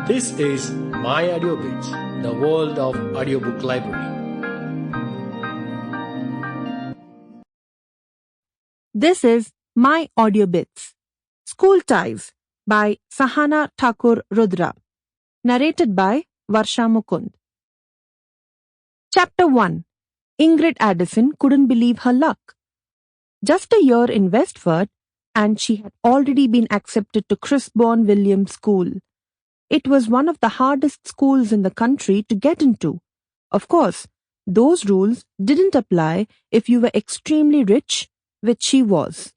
This is myAudioBits, the world of audiobook library. This is myAudioBits, School Ties by Sahana Thakur Rudra. Narrated by Varsha Mukund. Chapter 1. Ingrid Addison couldn't believe her luck. Just a year in Westford, and she had already been accepted to Crissborne Williams School. It was one of the hardest schools in the country to get into. Of course, those rules didn't apply if you were extremely rich, which she was.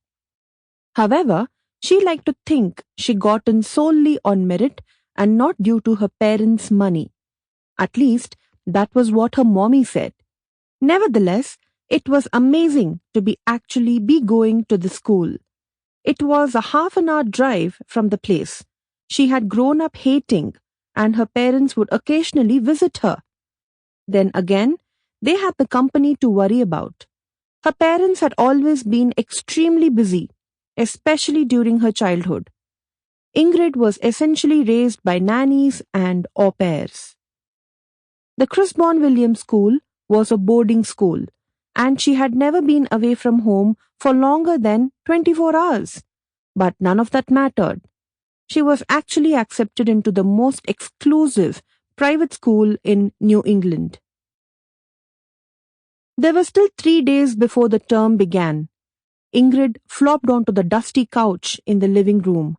However, she liked to think she got in solely on merit and not due to her parents' money. At least, that was what her mommy said. Nevertheless, it was amazing to actually be going to the school. It was a half-an-hour drive from the place she had grown up hating, and her parents would occasionally visit her. Then again, they had the company to worry about. Her parents had always been extremely busy, especially during her childhood. Ingrid was essentially raised by nannies and au pairs. The Crissborne Williams School was a boarding school, and she had never been away from home for longer than 24 hours. But none of that mattered. She was actually accepted into the most exclusive private school in New England. There were still 3 days before the term began. Ingrid flopped onto the dusty couch in the living room.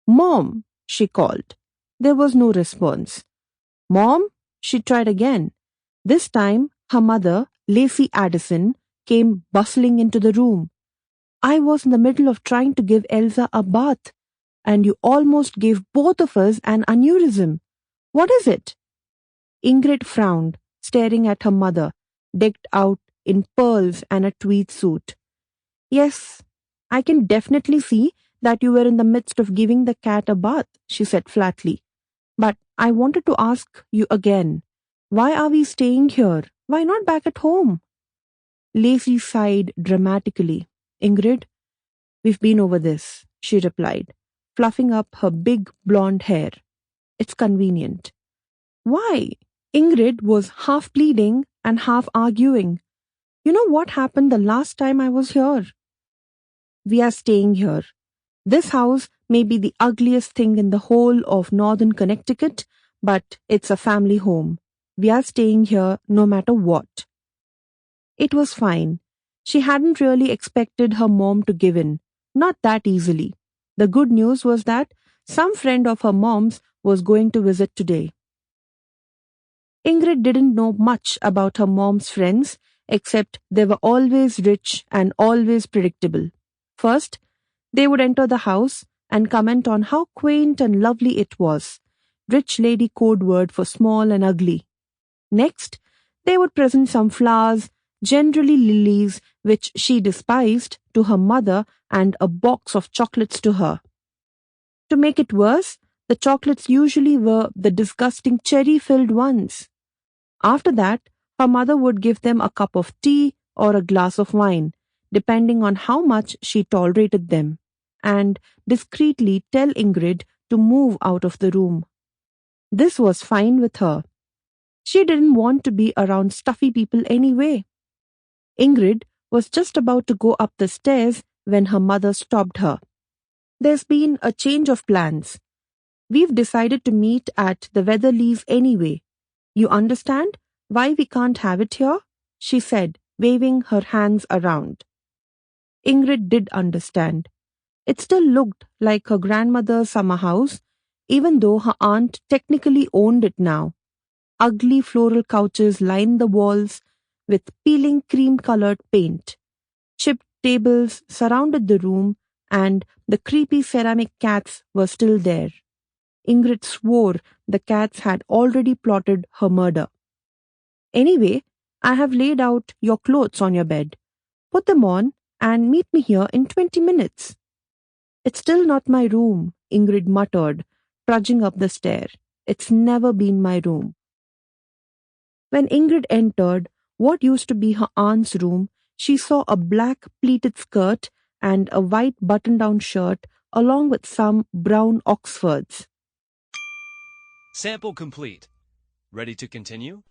"Mom," she called. There was no response. "Mom?" She tried again. This time, her mother, Ingrid Addison, came bustling into the room. "I was in the middle of trying to give Elsa a bath, and you almost gave both of us an aneurysm. What is it?" Ingrid frowned, staring at her mother, decked out in pearls and a tweed suit. "Yes, I can definitely see that you were in the midst of giving the cat a bath," she said flatly. "But I wanted to ask you again, why are we staying here? Why not back at home?" Lacey sighed dramatically. "Ingrid, we've been over this," she replied, fluffing up her big blonde hair. "It's convenient." "Why?" Ingrid was half pleading and half arguing. "You know what happened the last time I was here? We are staying here. This house may be the ugliest thing in the whole of northern Connecticut, but it's a family home. We are staying here no matter what." It was fine. She hadn't really expected her mom to give in. Not that easily. The good news was that some friend of her mom's was going to visit today. Ingrid didn't know much about her mom's friends, except they were always rich and always predictable. First, they would enter the house and comment on how quaint and lovely it was, rich lady code word for small and ugly. Next, they would present some flowers, generally lilies, which she despised, to her mother and a box of chocolates to her. To make it worse, the chocolates usually were the disgusting cherry-filled ones. After that, her mother would give them a cup of tea or a glass of wine, depending on how much she tolerated them, and discreetly tell Ingrid to move out of the room. This was fine with her. She didn't want to be around stuffy people anyway. Ingrid was just about to go up the stairs when her mother stopped her. "There's been a change of plans. We've decided to meet at the Weatherleys anyway. You understand why we can't have it here?" she said, waving her hands around. Ingrid did understand. It still looked like her grandmother's summer house, even though her aunt technically owned it now. Ugly floral couches lined the walls with peeling cream-colored paint. Chipped tables surrounded the room, and the creepy ceramic cats were still there. Ingrid swore the cats had already plotted her murder. "Anyway, I have laid out your clothes on your bed. Put them on and meet me here in 20 minutes. "It's still not my room," Ingrid muttered, trudging up the stair. "It's never been my room." When Ingrid entered what used to be her aunt's room, she saw a black pleated skirt and a white button-down shirt along with some brown Oxfords. Sample complete. Ready to continue?